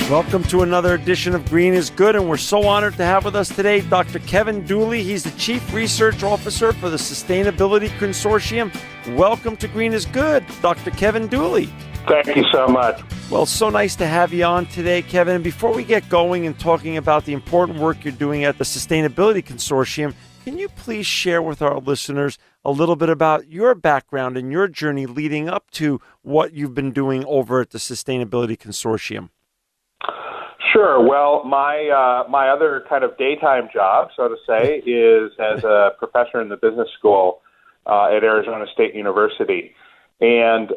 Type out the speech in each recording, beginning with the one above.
Welcome to another edition of Green is Good, and we're so honored to have with us today Dr. Kevin Dooley. He's the Chief Research Officer for the Sustainability Consortium. Welcome to Green is Good, Dr. Kevin Dooley. Thank you so much. Well, it's so nice to have you on today, Kevin. And before we get going and talking about the important work you're doing at the Sustainability Consortium, can you please share with our listeners a little bit about your background and your journey leading up to what you've been doing over at the Sustainability Consortium? Sure. Well, my other kind of daytime job, so to say, is as a professor in the business school at Arizona State University. And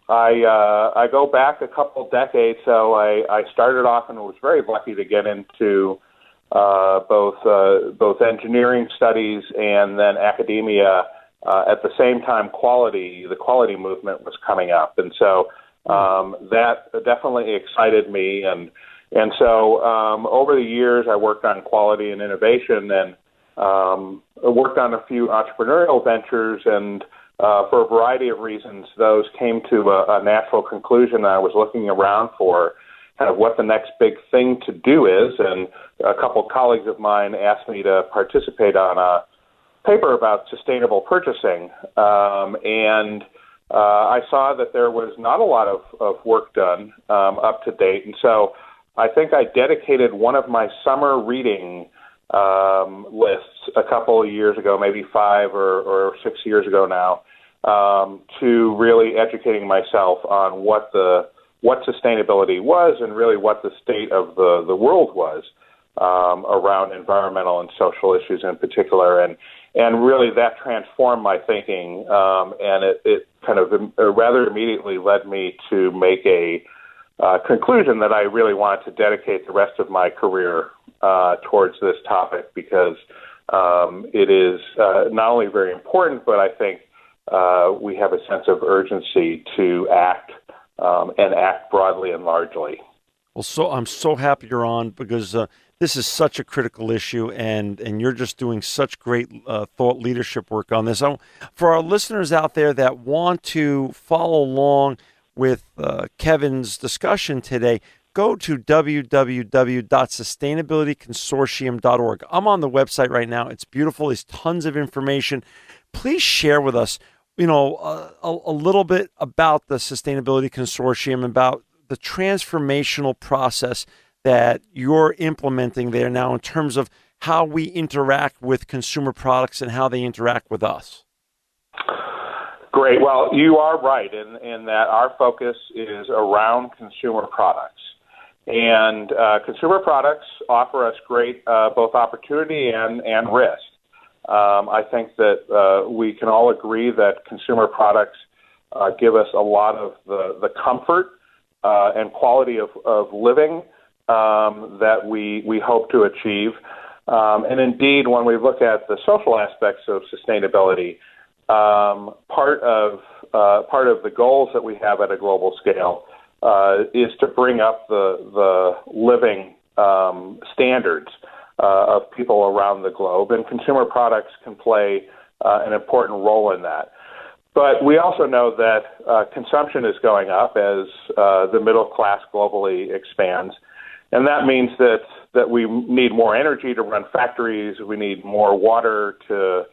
I go back a couple decades. So I started off and was very lucky to get into both engineering studies and then academia. At the same time, the quality movement was coming up. And so that definitely excited me. And so over the years, I worked on quality and innovation and worked on a few entrepreneurial ventures. And for a variety of reasons, those came to a natural conclusion. I was looking around for kind of what the next big thing to do is. And a couple colleagues of mine asked me to participate on a paper about sustainable purchasing. And I saw that there was not a lot of work done up to date. And so I think I dedicated one of my summer reading lists a couple of years ago, maybe 5 or 6 years ago now, to really educating myself on what sustainability was and really what the state of the world was around environmental and social issues in particular. And really that transformed my thinking, and it kind of rather immediately led me to make a conclusion that I really wanted to dedicate the rest of my career towards this topic because it is not only very important, but I think we have a sense of urgency to act and act broadly and largely. Well, I'm so happy you're on because this is such a critical issue, and you're just doing such great thought leadership work on this. For our listeners out there that want to follow along with Kevin's discussion today, go to www.sustainabilityconsortium.org. I'm on the website right now. It's beautiful. There's tons of information. Please share with us, a little bit about the Sustainability Consortium, about the transformational process that you're implementing there now in terms of how we interact with consumer products and how they interact with us. Great. Well, you are right in that our focus is around consumer products. And consumer products offer us great both opportunity and risk. I think that we can all agree that consumer products give us a lot of the comfort and quality of living that we hope to achieve. And indeed, when we look at the social aspects of sustainability, part of the goals that we have at a global scale is to bring up the living standards of people around the globe, and consumer products can play an important role in that. But we also know that consumption is going up as the middle class globally expands, and that means that we need more energy to run factories, we need more water to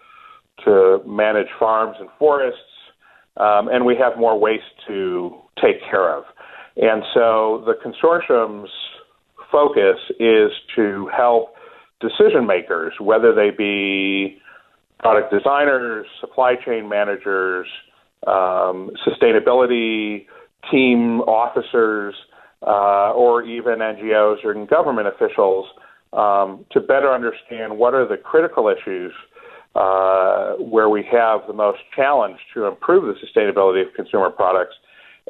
manage farms and forests, and we have more waste to take care of. And so the consortium's focus is to help decision makers, whether they be product designers, supply chain managers, sustainability team officers, or even NGOs or government officials, to better understand what are the critical issues where we have the most challenge to improve the sustainability of consumer products,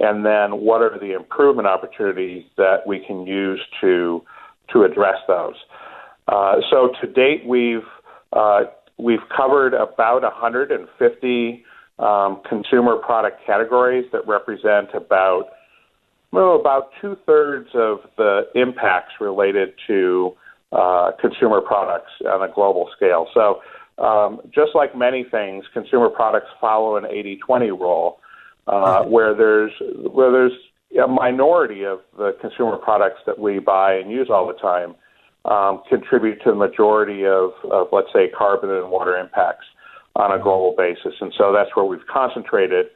and then what are the improvement opportunities that we can use to address those. So to date, we've covered about 150 consumer product categories that represent about 2/3 of the impacts related to consumer products on a global scale. So just like many things, consumer products follow an 80-20 rule, where there's a minority of the consumer products that we buy and use all the time contribute to the majority of, let's say, carbon and water impacts on a global basis. And so that's where we've concentrated.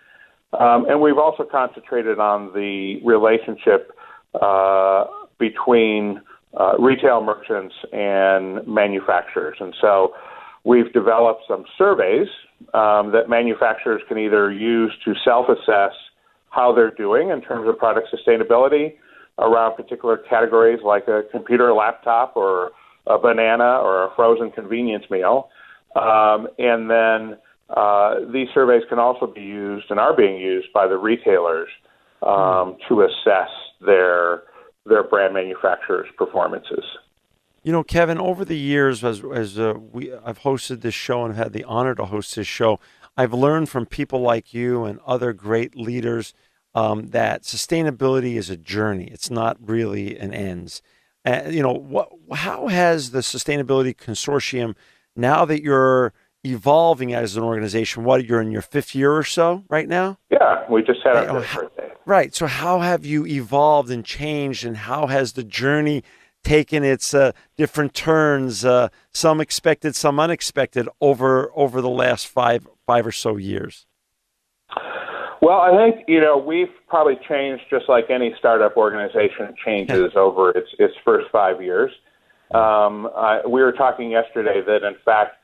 And we've also concentrated on the relationship between retail merchants and manufacturers. And so we've developed some surveys that manufacturers can either use to self-assess how they're doing in terms of product sustainability around particular categories like a computer, a laptop, or a banana, or a frozen convenience meal. And then these surveys can also be used and are being used by the retailers to assess their brand manufacturers' performances. You know, Kevin, over the years, as I've hosted this show and had the honor to host this show, I've learned from people like you and other great leaders that sustainability is a journey. It's not really an ends. How has the Sustainability Consortium, now that you're evolving as an organization, you're in your 5th year or so right now? Yeah, we just had our 5th birthday. Right. So how have you evolved and changed, and how has the journey taken its different turns, some expected, some unexpected, over the last five or so years? Well, I think, we've probably changed just like any startup organization changes over its first 5 years. We were talking yesterday that, in fact,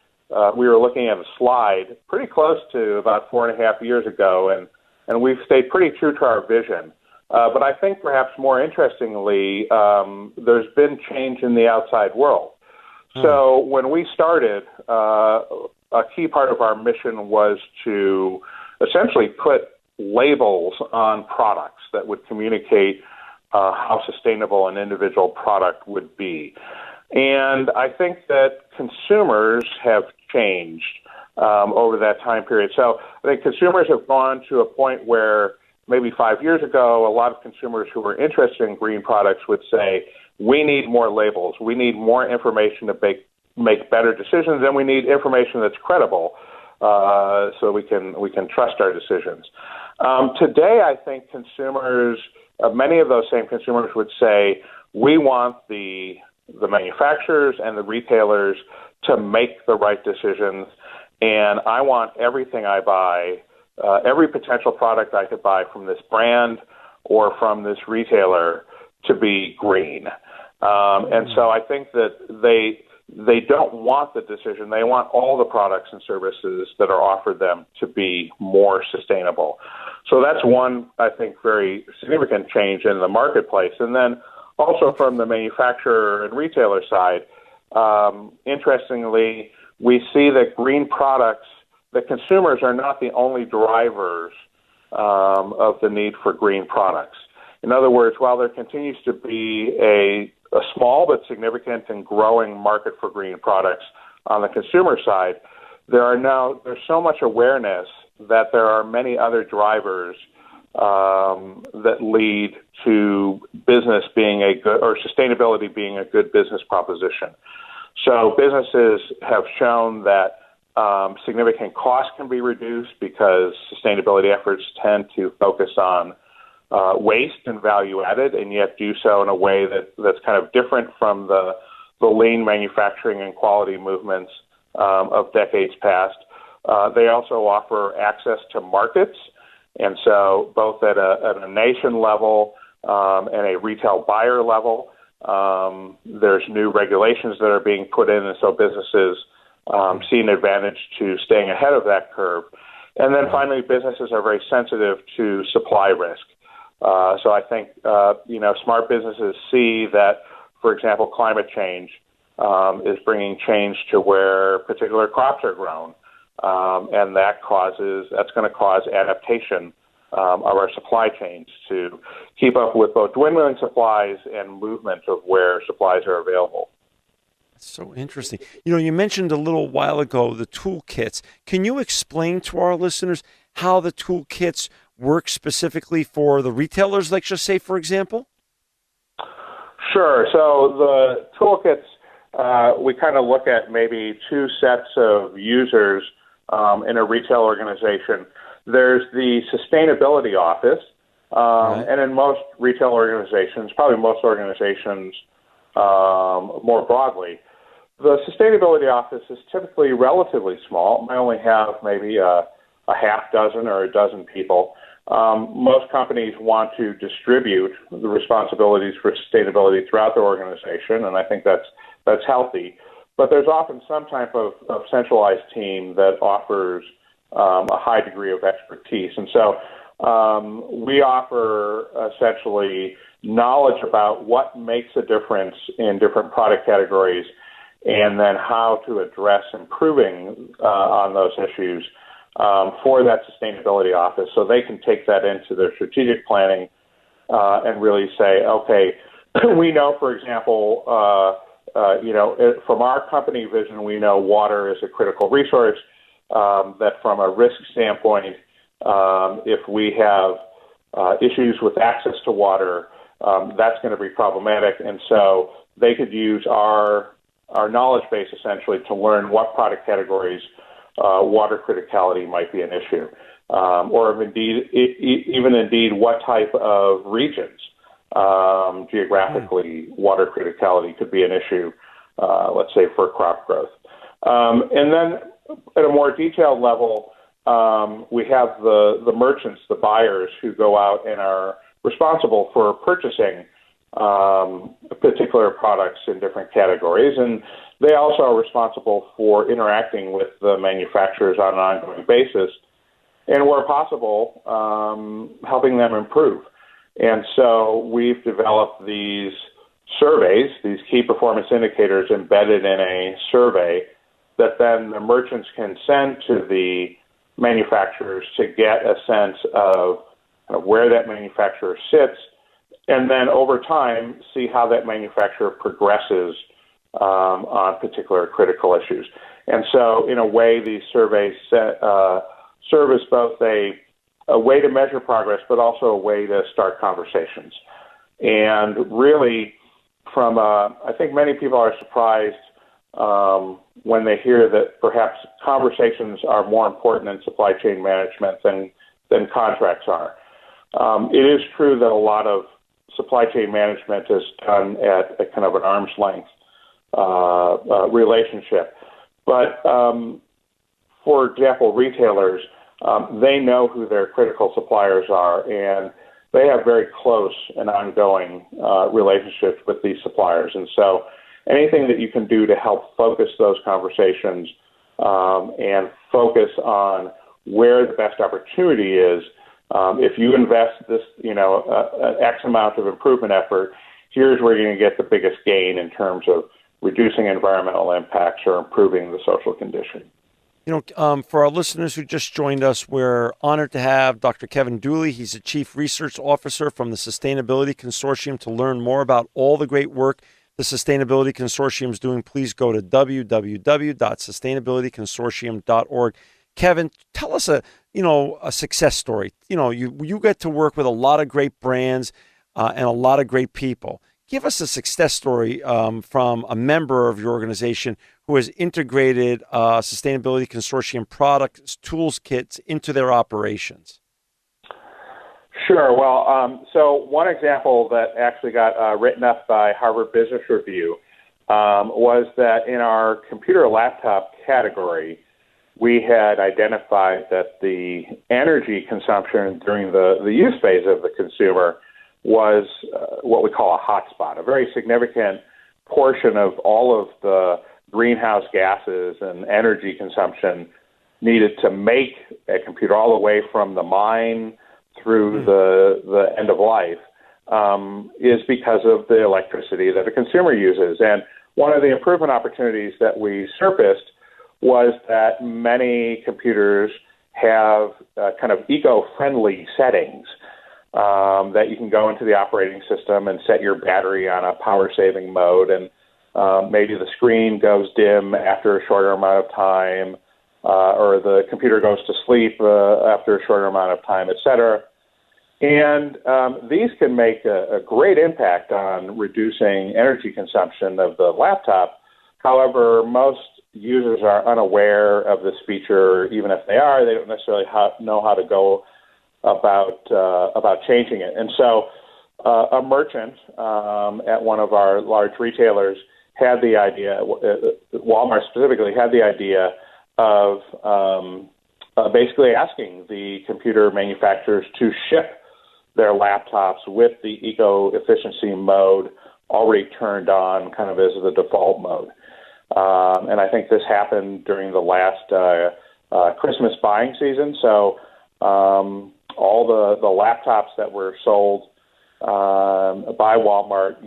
we were looking at a slide pretty close to about 4.5 years ago, and we've stayed pretty true to our vision. But I think perhaps more interestingly, there's been change in the outside world. So when we started, a key part of our mission was to essentially put labels on products that would communicate how sustainable an individual product would be. And I think that consumers have changed over that time period. So I think consumers have gone to a point where maybe 5 years ago, a lot of consumers who were interested in green products would say, we need more labels, we need more information to make better decisions, and we need information that's credible so we can trust our decisions. Today, I think consumers, many of those same consumers would say, we want the manufacturers and the retailers to make the right decisions, and I want everything I buy, every potential product I could buy from this brand or from this retailer to be green. And so I think that they don't want the decision. They want all the products and services that are offered them to be more sustainable. So that's one, I think, very significant change in the marketplace. And then also from the manufacturer and retailer side, interestingly, we see that green products, that consumers are not the only drivers of the need for green products. In other words, while there continues to be a small but significant and growing market for green products on the consumer side, there's so much awareness that there are many other drivers that lead to business being a good, or sustainability being a good business proposition. So businesses have shown that significant costs can be reduced because sustainability efforts tend to focus on waste and value added, and yet do so in a way that's kind of different from the lean manufacturing and quality movements of decades past. They also offer access to markets, and so both at a nation level and a retail buyer level, there's new regulations that are being put in, and so businesses see an advantage to staying ahead of that curve. And then finally, businesses are very sensitive to supply risk. So I think, smart businesses see that, for example, climate change is bringing change to where particular crops are grown, and that's going to cause adaptation of our supply chains to keep up with both dwindling supplies and movement of where supplies are available. That's so interesting. You mentioned a little while ago the toolkits. Can you explain to our listeners how the toolkits work specifically for the retailers, let's just say, for example? Sure. So the toolkits, we kind of look at maybe two sets of users in a retail organization. There's the sustainability office, Right. And in most retail organizations, probably most organizations more broadly, the sustainability office is typically relatively small. It might only have maybe a half dozen or a dozen people. Most companies want to distribute the responsibilities for sustainability throughout their organization, and I think that's healthy. But there's often some type of centralized team that offers a high degree of expertise. And so we offer essentially knowledge about what makes a difference in different product categories and then how to address improving on those issues for that sustainability office so they can take that into their strategic planning and really say, okay, we know, for example, from our company vision, we know water is a critical resource, that from a risk standpoint, if we have issues with access to water, that's going to be problematic. And so they could use our knowledge base essentially to learn what product categories water criticality might be an issue, or indeed what type of regions geographically water criticality could be an issue, let's say for crop growth. And then at a more detailed level, we have the merchants, the buyers who go out and are responsible for purchasing particular products in different categories, and they also are responsible for interacting with the manufacturers on an ongoing basis, and where possible, helping them improve. And so we've developed these surveys, these key performance indicators embedded in a survey that then the merchants can send to the manufacturers to get a sense of where that manufacturer sits, and then over time see how that manufacturer progresses on particular critical issues. And so in a way, these surveys serve as both a way to measure progress, but also a way to start conversations. And really, I think many people are surprised when they hear that perhaps conversations are more important in supply chain management than contracts are. It is true that a lot of supply chain management is done at a kind of an arm's length relationship. But for example, retailers, they know who their critical suppliers are, and they have very close and ongoing relationships with these suppliers. And so anything that you can do to help focus those conversations and focus on where the best opportunity is, if you invest this, an X amount of improvement effort, here's where you're going to get the biggest gain in terms of reducing environmental impacts or improving the social condition. For our listeners who just joined us, we're honored to have Dr. Kevin Dooley. He's the Chief Research Officer from the Sustainability Consortium. To learn more about all the great work the Sustainability Consortium is doing, please go to www.sustainabilityconsortium.org. Kevin, tell us a success story. You get to work with a lot of great brands and a lot of great people. Give us a success story from a member of your organization who has integrated Sustainability Consortium products, tools, kits into their operations. Sure. Well, so one example that actually got written up by Harvard Business Review was that in our computer laptop category, we had identified that the energy consumption during the use phase of the consumer was what we call a hotspot, a very significant portion of all of the greenhouse gases and energy consumption needed to make a computer all the way from the mine through the end of life is because of the electricity that a consumer uses. And one of the improvement opportunities that we surfaced was that many computers have kind of eco-friendly settings that you can go into the operating system and set your battery on a power-saving mode, and maybe the screen goes dim after a shorter amount of time, or the computer goes to sleep after a shorter amount of time, et cetera. And these can make a great impact on reducing energy consumption of the laptop. However, most users are unaware of this feature. Even if they are, they don't necessarily know how to go about changing it. And so a merchant at one of our large retailers had the idea, Walmart specifically, had the idea of basically asking the computer manufacturers to ship their laptops with the eco-efficiency mode already turned on, kind of as the default mode. And I think this happened during the last Christmas buying season. So all the laptops that were sold by Walmart,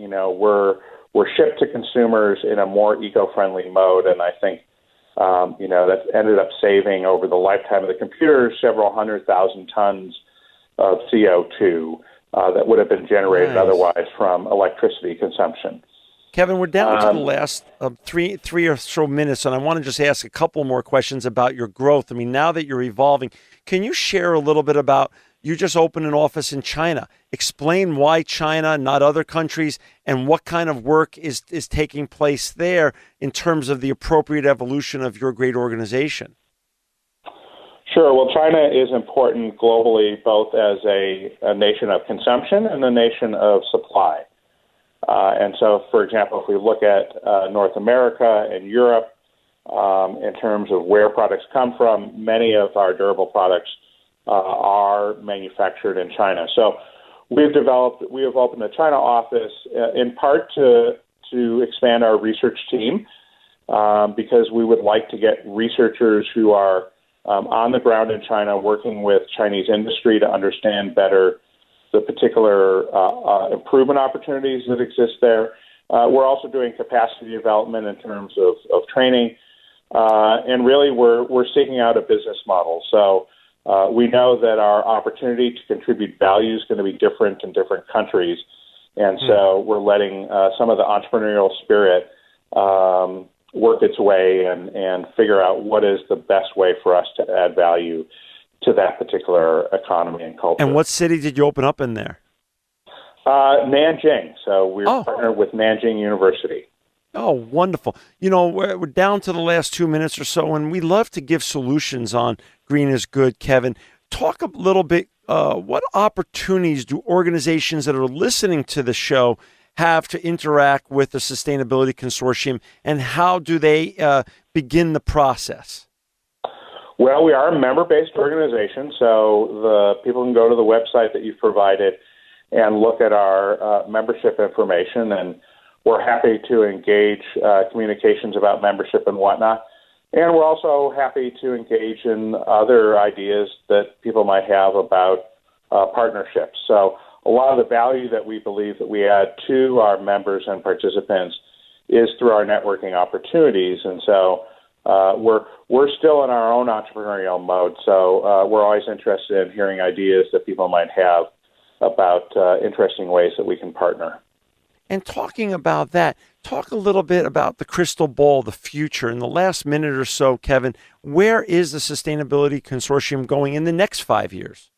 were shipped to consumers in a more eco-friendly mode. And I think, that ended up saving over the lifetime of the computers several 100,000 tons of CO2 that would have been generated otherwise from electricity consumption. Kevin, we're down to the last three or so minutes, and I want to just ask a couple more questions about your growth. I mean, now that you're evolving, can you share a little bit about, you just opened an office in China. Explain why China, not other countries, and what kind of work is taking place there in terms of the appropriate evolution of your great organization. Sure. Well, China is important globally, both as a nation of consumption and a nation of supply. And so, for example, if we look at North America and Europe, in terms of where products come from, many of our durable products are manufactured in China. So we have opened a China office in part to expand our research team because we would like to get researchers who are on the ground in China working with Chinese industry to understand better the particular improvement opportunities that exist there. We're also doing capacity development in terms of training. And really, we're seeking out a business model. So we know that our opportunity to contribute value is going to be different in different countries. And so we're letting some of the entrepreneurial spirit work its way and figure out what is the best way for us to add value to that particular economy and culture. And what city did you open up in there? Nanjing. So we're partnered with Nanjing University. Oh, wonderful. We're down to the last 2 minutes or so, and we love to give solutions on Green is Good, Kevin. Talk a little bit, what opportunities do organizations that are listening to the show have to interact with the Sustainability Consortium, and how do they begin the process? Well, we are a member-based organization, so the people can go to the website that you've provided and look at our membership information, and we're happy to engage communications about membership and whatnot. And we're also happy to engage in other ideas that people might have about partnerships. So a lot of the value that we believe that we add to our members and participants is through our networking opportunities. And so we're still in our own entrepreneurial mode. So we're always interested in hearing ideas that people might have about interesting ways that we can partner. And talking about that, talk a little bit about the crystal ball, the future. In the last minute or so, Kevin, where is the Sustainability Consortium going in the next 5 years?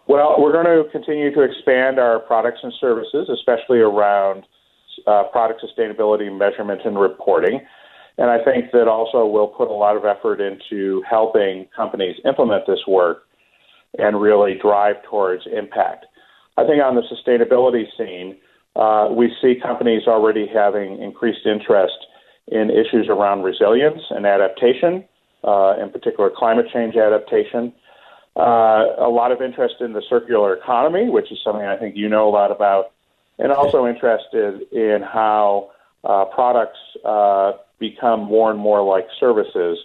Well, we're going to continue to expand our products and services, especially around product sustainability measurement and reporting. And I think that also we'll put a lot of effort into helping companies implement this work and really drive towards impact. I think on the sustainability scene, we see companies already having increased interest in issues around resilience and adaptation, in particular climate change adaptation. A lot of interest in the circular economy, which is something I think you know a lot about, and also interested in how products become more and more like services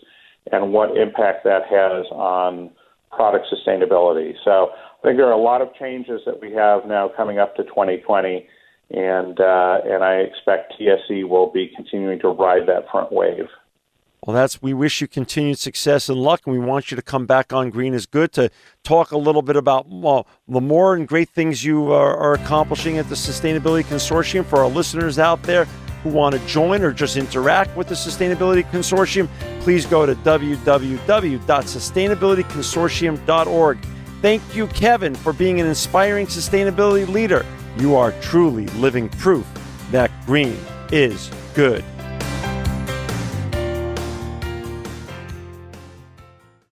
and what impact that has on product sustainability. So I think there are a lot of changes that we have now coming up to 2020, and I expect TSC will be continuing to ride that front wave. Well, we wish you continued success and luck, and we want you to come back on Green is Good to talk a little bit about the more and great things you are accomplishing at the Sustainability Consortium. For our listeners out there who want to join or just interact with the Sustainability Consortium, please go to www.sustainabilityconsortium.org. Thank you, Kevin, for being an inspiring sustainability leader. You are truly living proof that green is good.